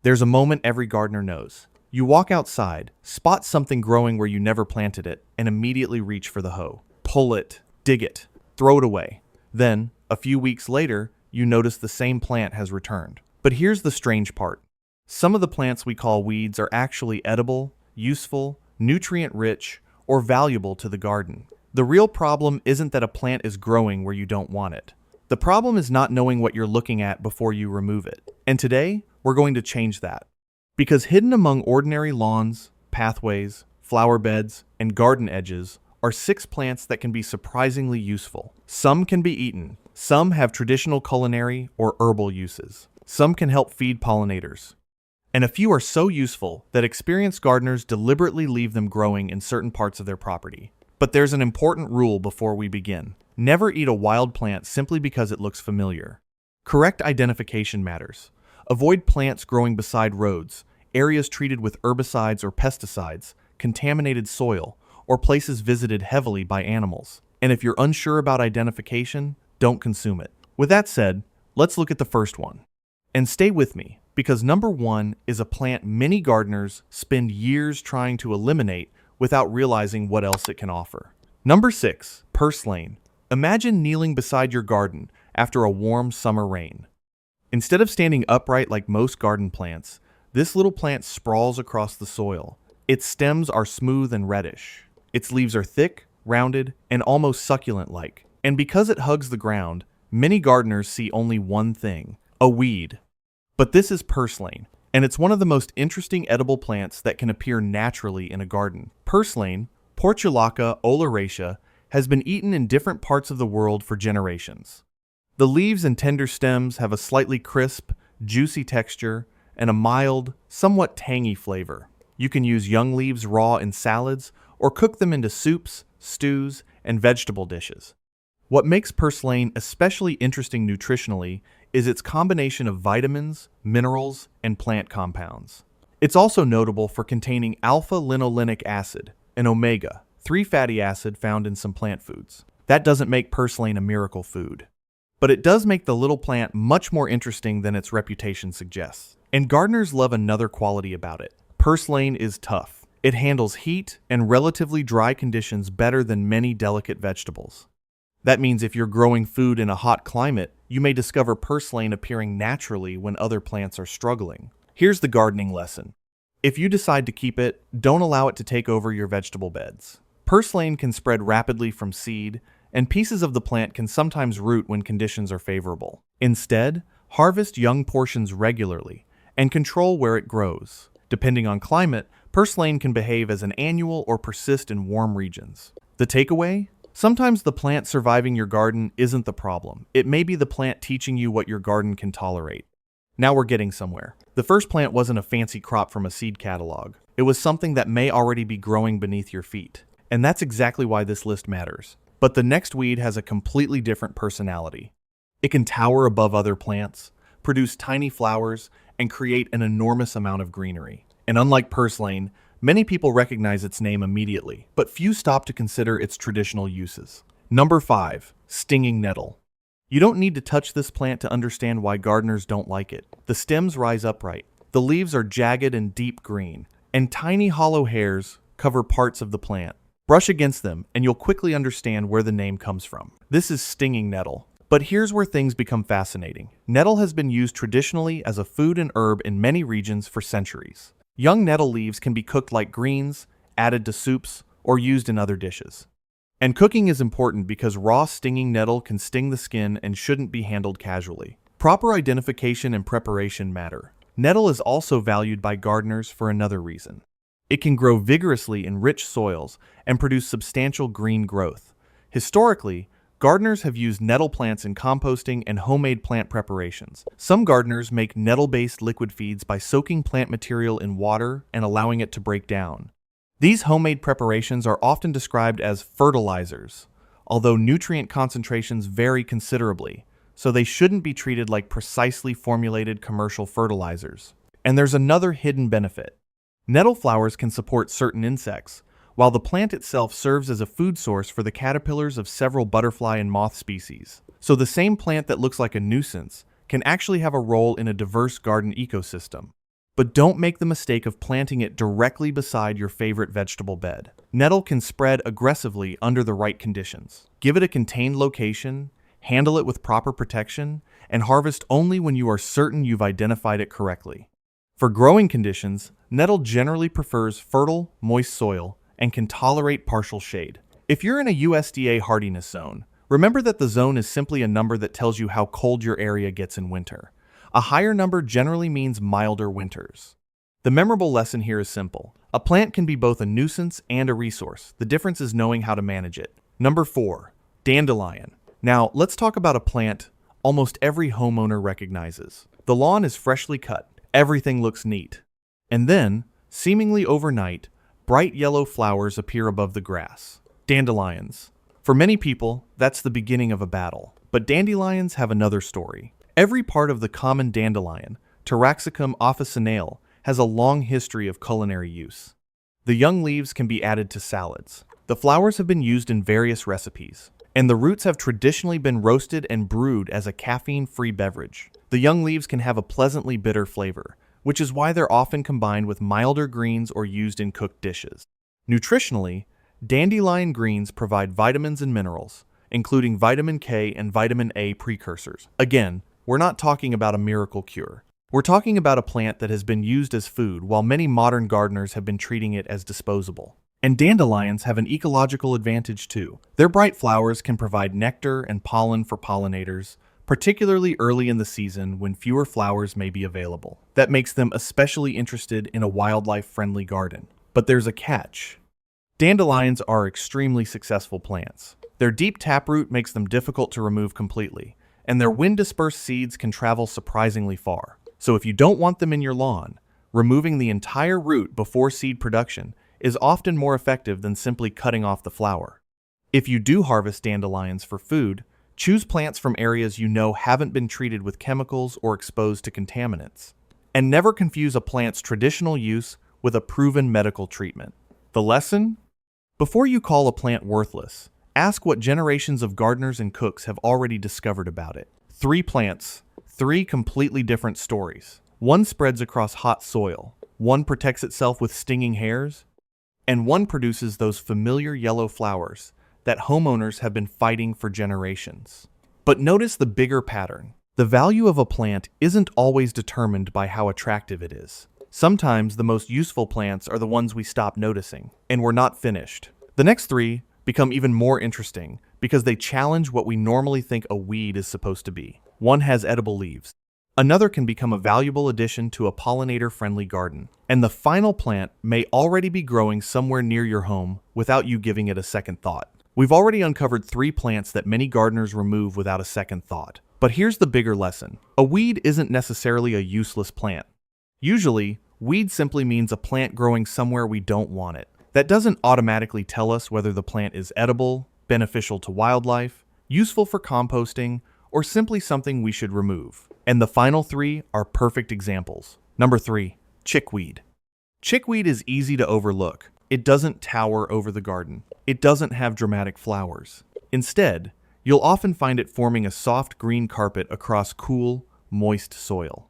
There's a moment every gardener knows. You walk outside, spot something growing where you never planted it, and immediately reach for the hoe. Pull it, dig it, throw it away. Then, a few weeks later, you notice the same plant has returned. But here's the strange part. Some of the plants we call weeds are actually edible, useful, nutrient-rich, or valuable to the garden. The real problem isn't that a plant is growing where you don't want it. The problem is not knowing what you're looking at before you remove it. And today, we're going to change that. Because hidden among ordinary lawns, pathways, flower beds, and garden edges are 6 plants that can be surprisingly useful. Some can be eaten. Some have traditional culinary or herbal uses. Some can help feed pollinators. And a few are so useful that experienced gardeners deliberately leave them growing in certain parts of their property. But there's an important rule before we begin. Never eat a wild plant simply because it looks familiar. Correct identification matters. Avoid plants growing beside roads, areas treated with herbicides or pesticides, contaminated soil, or places visited heavily by animals. And if you're unsure about identification, don't consume it. With that said, let's look at the first one. And stay with me, because number 1 is a plant many gardeners spend years trying to eliminate without realizing what else it can offer. Number 6, Purslane. Imagine kneeling beside your garden after a warm summer rain. Instead of standing upright like most garden plants, this little plant sprawls across the soil. Its stems are smooth and reddish. Its leaves are thick, rounded, and almost succulent-like. And because it hugs the ground, many gardeners see only one thing: a weed. But this is Purslane, and it's one of the most interesting edible plants that can appear naturally in a garden. Purslane, Portulaca oleracea, has been eaten in different parts of the world for generations. The leaves and tender stems have a slightly crisp, juicy texture and a mild, somewhat tangy flavor. You can use young leaves raw in salads or cook them into soups, stews, and vegetable dishes. What makes Purslane especially interesting nutritionally is its combination of vitamins, minerals, and plant compounds. It's also notable for containing alpha-linolenic acid, an omega-3 fatty acid found in some plant foods. That doesn't make Purslane a miracle food, but it does make the little plant much more interesting than its reputation suggests. And gardeners love another quality about it. Purslane is tough. It handles heat and relatively dry conditions better than many delicate vegetables. That means if you're growing food in a hot climate, you may discover Purslane appearing naturally when other plants are struggling. Here's the gardening lesson. If you decide to keep it, don't allow it to take over your vegetable beds. Purslane can spread rapidly from seed, and pieces of the plant can sometimes root when conditions are favorable. Instead, harvest young portions regularly and control where it grows. Depending on climate, Purslane can behave as an annual or persist in warm regions. The takeaway? Sometimes the plant surviving your garden isn't the problem. It may be the plant teaching you what your garden can tolerate. Now we're getting somewhere. The first plant wasn't a fancy crop from a seed catalog. It was something that may already be growing beneath your feet. And that's exactly why this list matters. But the next weed has a completely different personality. It can tower above other plants, produce tiny flowers, and create an enormous amount of greenery. And unlike Purslane, many people recognize its name immediately, but few stop to consider its traditional uses. Number 5, stinging nettle. You don't need to touch this plant to understand why gardeners don't like it. The stems rise upright, the leaves are jagged and deep green, and tiny hollow hairs cover parts of the plant. Brush against them, and you'll quickly understand where the name comes from. This is stinging nettle. But here's where things become fascinating. Nettle has been used traditionally as a food and herb in many regions for centuries. Young nettle leaves can be cooked like greens, added to soups, or used in other dishes. And cooking is important because raw stinging nettle can sting the skin and shouldn't be handled casually. Proper identification and preparation matter. Nettle is also valued by gardeners for another reason. It can grow vigorously in rich soils and produce substantial green growth. Historically, gardeners have used nettle plants in composting and homemade plant preparations. Some gardeners make nettle-based liquid feeds by soaking plant material in water and allowing it to break down. These homemade preparations are often described as fertilizers, although nutrient concentrations vary considerably, so they shouldn't be treated like precisely formulated commercial fertilizers. And there's another hidden benefit. Nettle flowers can support certain insects, while the plant itself serves as a food source for the caterpillars of several butterfly and moth species. So the same plant that looks like a nuisance can actually have a role in a diverse garden ecosystem. But don't make the mistake of planting it directly beside your favorite vegetable bed. Nettle can spread aggressively under the right conditions. Give it a contained location, handle it with proper protection, and harvest only when you are certain you've identified it correctly. For growing conditions, nettle generally prefers fertile, moist soil and can tolerate partial shade. If you're in a USDA hardiness zone, remember that the zone is simply a number that tells you how cold your area gets in winter. A higher number generally means milder winters. The memorable lesson here is simple. A plant can be both a nuisance and a resource. The difference is knowing how to manage it. Number 4, dandelion. Now, let's talk about a plant almost every homeowner recognizes. The lawn is freshly cut. Everything looks neat. And then, seemingly overnight, bright yellow flowers appear above the grass. Dandelions. For many people, that's the beginning of a battle. But dandelions have another story. Every part of the common dandelion, Taraxacum officinale, has a long history of culinary use. The young leaves can be added to salads. The flowers have been used in various recipes, and the roots have traditionally been roasted and brewed as a caffeine-free beverage. The young leaves can have a pleasantly bitter flavor, which is why they're often combined with milder greens or used in cooked dishes. Nutritionally, dandelion greens provide vitamins and minerals, including vitamin K and vitamin A precursors. Again, we're not talking about a miracle cure. We're talking about a plant that has been used as food while many modern gardeners have been treating it as disposable. And dandelions have an ecological advantage too. Their bright flowers can provide nectar and pollen for pollinators, particularly early in the season when fewer flowers may be available. That makes them especially interested in a wildlife-friendly garden. But there's a catch. Dandelions are extremely successful plants. Their deep taproot makes them difficult to remove completely, and their wind-dispersed seeds can travel surprisingly far. So if you don't want them in your lawn, removing the entire root before seed production is often more effective than simply cutting off the flower. If you do harvest dandelions for food, choose plants from areas you know haven't been treated with chemicals or exposed to contaminants. And never confuse a plant's traditional use with a proven medical treatment. The lesson? Before you call a plant worthless, ask what generations of gardeners and cooks have already discovered about it. 3 plants, 3 completely different stories. One spreads across hot soil, one protects itself with stinging hairs, and one produces those familiar yellow flowers that homeowners have been fighting for generations. But notice the bigger pattern. The value of a plant isn't always determined by how attractive it is. Sometimes the most useful plants are the ones we stop noticing, and we're not finished. The next 3 become even more interesting because they challenge what we normally think a weed is supposed to be. One has edible leaves. Another can become a valuable addition to a pollinator-friendly garden. And the final plant may already be growing somewhere near your home without you giving it a second thought. We've already uncovered 3 plants that many gardeners remove without a second thought. But here's the bigger lesson. A weed isn't necessarily a useless plant. Usually, weed simply means a plant growing somewhere we don't want it. That doesn't automatically tell us whether the plant is edible, beneficial to wildlife, useful for composting, or simply something we should remove. And the final 3 are perfect examples. Number 3, chickweed. Chickweed is easy to overlook. It doesn't tower over the garden. It doesn't have dramatic flowers. Instead, you'll often find it forming a soft green carpet across cool, moist soil.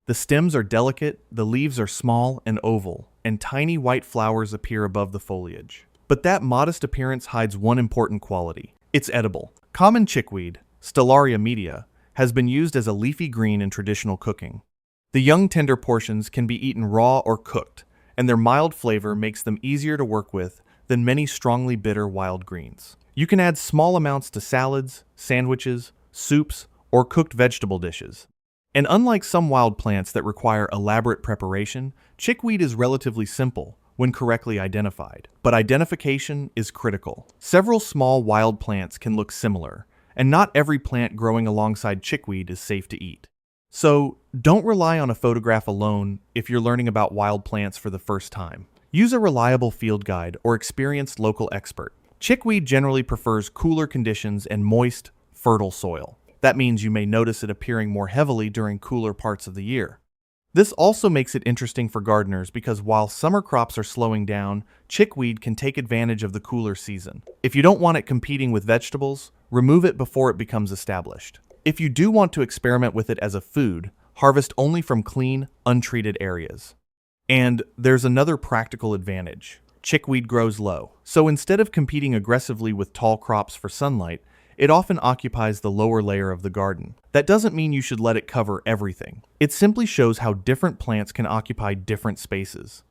The stems are delicate, the leaves are small and oval, and tiny white flowers appear above the foliage. But that modest appearance hides one important quality. It's edible. Common chickweed, Stellaria media, has been used as a leafy green in traditional cooking. The young tender portions can be eaten raw or cooked, and their mild flavor makes them easier to work with than many strongly bitter wild greens. You can add small amounts to salads, sandwiches, soups, or cooked vegetable dishes. And unlike some wild plants that require elaborate preparation, chickweed is relatively simple when correctly identified. But identification is critical. Several small wild plants can look similar, and not every plant growing alongside chickweed is safe to eat. So, don't rely on a photograph alone if you're learning about wild plants for the first time. Use a reliable field guide or experienced local expert. Chickweed generally prefers cooler conditions and moist, fertile soil. That means you may notice it appearing more heavily during cooler parts of the year. This also makes it interesting for gardeners because while summer crops are slowing down, chickweed can take advantage of the cooler season. If you don't want it competing with vegetables, remove it before it becomes established. If you do want to experiment with it as a food, Harvest only from clean, untreated areas. And there's another practical advantage. Chickweed grows low, so instead of competing aggressively with tall crops for sunlight, it often occupies the lower layer of the garden. That doesn't mean you should let it cover everything. It simply shows how different plants can occupy different spaces.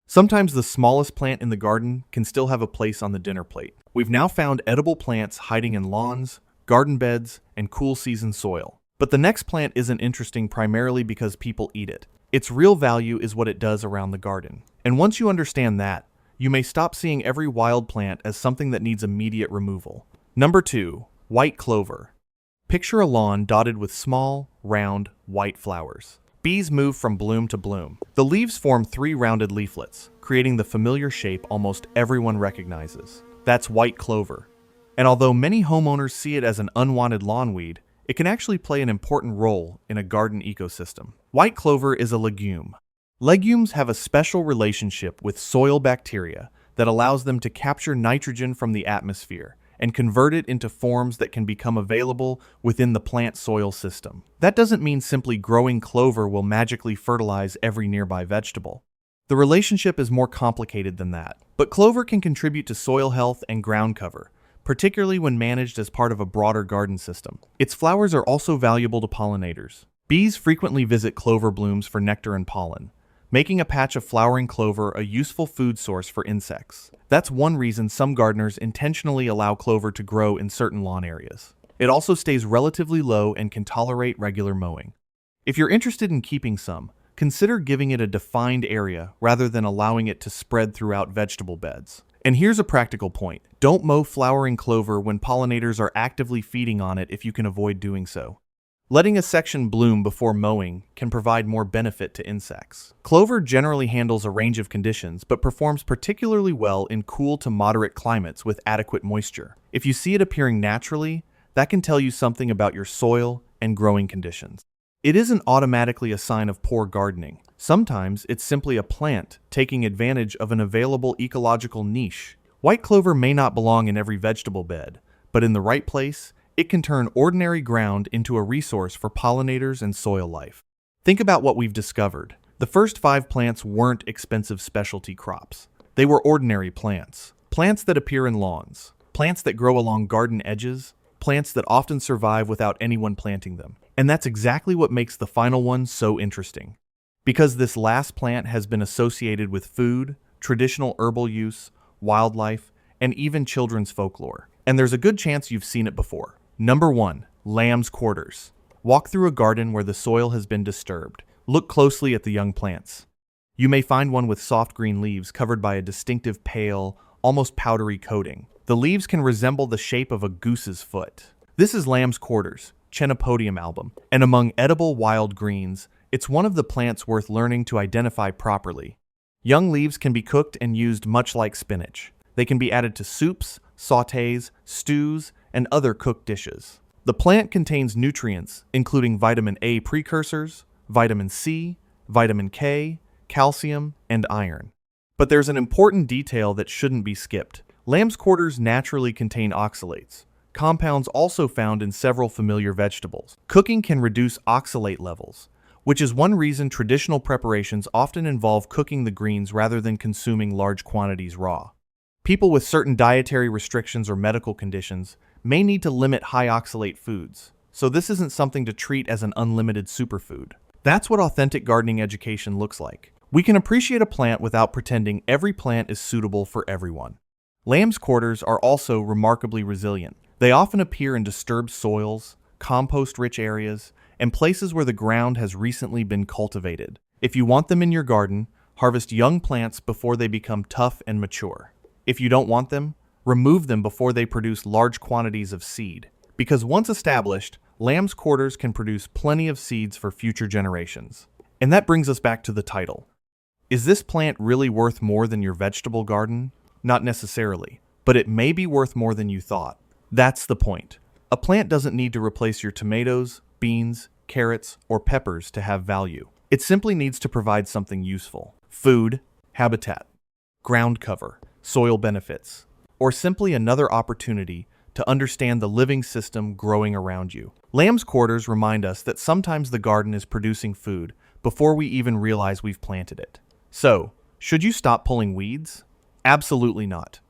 Sometimes the smallest plant in the garden can still have a place on the dinner plate. We've now found edible plants hiding in lawns, garden beds, and cool season soil. But the next plant isn't interesting primarily because people eat it. Its real value is what it does around the garden. And once you understand that, you may stop seeing every wild plant as something that needs immediate removal. Number 2. White clover. Picture a lawn dotted with small, round, white flowers. Bees move from bloom to bloom. The leaves form 3 rounded leaflets, creating the familiar shape almost everyone recognizes. That's white clover. And although many homeowners see it as an unwanted lawn weed, it can actually play an important role in a garden ecosystem. White clover is a legume. Legumes have a special relationship with soil bacteria that allows them to capture nitrogen from the atmosphere and convert it into forms that can become available within the plant soil system. That doesn't mean simply growing clover will magically fertilize every nearby vegetable. The relationship is more complicated than that. But clover can contribute to soil health and ground cover, particularly when managed as part of a broader garden system. Its flowers are also valuable to pollinators. Bees frequently visit clover blooms for nectar and pollen, making a patch of flowering clover a useful food source for insects. That's one reason some gardeners intentionally allow clover to grow in certain lawn areas. It also stays relatively low and can tolerate regular mowing. If you're interested in keeping some, consider giving it a defined area rather than allowing it to spread throughout vegetable beds. And here's a practical point. Don't mow flowering clover when pollinators are actively feeding on it if you can avoid doing so. Letting a section bloom before mowing can provide more benefit to insects. Clover generally handles a range of conditions, but performs particularly well in cool to moderate climates with adequate moisture. If you see it appearing naturally, that can tell you something about your soil and growing conditions. It isn't automatically a sign of poor gardening. Sometimes it's simply a plant taking advantage of an available ecological niche. White clover may not belong in every vegetable bed, but in the right place, it can turn ordinary ground into a resource for pollinators and soil life. Think about what we've discovered. The first 5 plants weren't expensive specialty crops. They were ordinary plants. Plants that appear in lawns. Plants that grow along garden edges. Plants that often survive without anyone planting them. And that's exactly what makes the final one so interesting. Because this last plant has been associated with food, traditional herbal use, wildlife, and even children's folklore. And there's a good chance you've seen it before. Number 1. Lamb's quarters. Walk through a garden where the soil has been disturbed. Look closely at the young plants. You may find one with soft green leaves covered by a distinctive pale, almost powdery coating. The leaves can resemble the shape of a goose's foot. This is lamb's quarters, Chenopodium album, and among edible wild greens, it's one of the plants worth learning to identify properly. Young leaves can be cooked and used much like spinach. They can be added to soups, sautés, stews, and other cooked dishes. The plant contains nutrients, including vitamin A precursors, vitamin C, vitamin K, calcium, and iron. But there's an important detail that shouldn't be skipped. Lamb's quarters naturally contain oxalates, compounds also found in several familiar vegetables. Cooking can reduce oxalate levels, which is one reason traditional preparations often involve cooking the greens rather than consuming large quantities raw. People with certain dietary restrictions or medical conditions may need to limit high oxalate foods, so this isn't something to treat as an unlimited superfood. That's what authentic gardening education looks like. We can appreciate a plant without pretending every plant is suitable for everyone. Lamb's quarters are also remarkably resilient. They often appear in disturbed soils, compost-rich areas, and places where the ground has recently been cultivated. If you want them in your garden, harvest young plants before they become tough and mature. If you don't want them, remove them before they produce large quantities of seed. Because once established, lamb's quarters can produce plenty of seeds for future generations. And that brings us back to the title. Is this plant really worth more than your vegetable garden? Not necessarily, but it may be worth more than you thought. That's the point. A plant doesn't need to replace your tomatoes, beans, carrots, or peppers to have value. It simply needs to provide something useful. Food, habitat, ground cover, soil benefits, or simply another opportunity to understand the living system growing around you. Lamb's quarters remind us that sometimes the garden is producing food before we even realize we've planted it. So, should you stop pulling weeds? Absolutely not.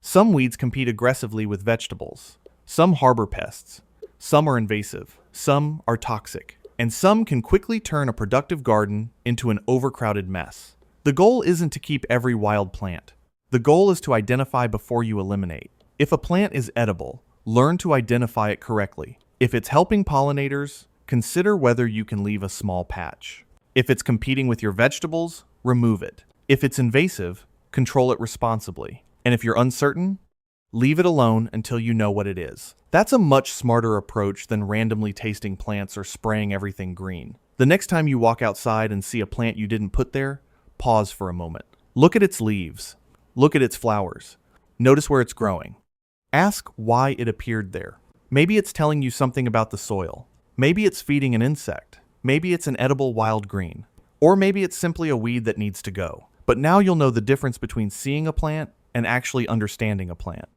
Some weeds compete aggressively with vegetables. Some harbor pests. Some are invasive. Some are toxic. And some can quickly turn a productive garden into an overcrowded mess. The goal isn't to keep every wild plant. The goal is to identify before you eliminate. If a plant is edible, learn to identify it correctly. If it's helping pollinators, consider whether you can leave a small patch. If it's competing with your vegetables, remove it. If it's invasive, control it responsibly. And if you're uncertain, leave it alone until you know what it is. That's a much smarter approach than randomly tasting plants or spraying everything green. The next time you walk outside and see a plant you didn't put there, pause for a moment. Look at its leaves. Look at its flowers. Notice where it's growing. Ask why it appeared there. Maybe it's telling you something about the soil. Maybe it's feeding an insect. Maybe it's an edible wild green. Or maybe it's simply a weed that needs to go. But now you'll know the difference between seeing a plant and actually understanding a plant.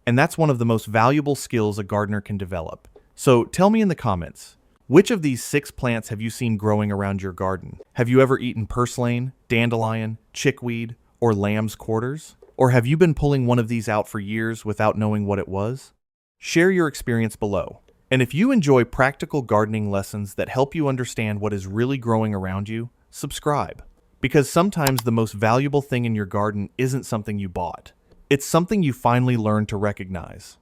And that's one of the most valuable skills a gardener can develop. So tell me in the comments, which of these 6 plants have you seen growing around your garden? Have you ever eaten purslane, dandelion, chickweed, or lamb's quarters? Or have you been pulling one of these out for years without knowing what it was? Share your experience below. And if you enjoy practical gardening lessons that help you understand what is really growing around you, subscribe. Because sometimes the most valuable thing in your garden isn't something you bought. It's something you finally learned to recognize.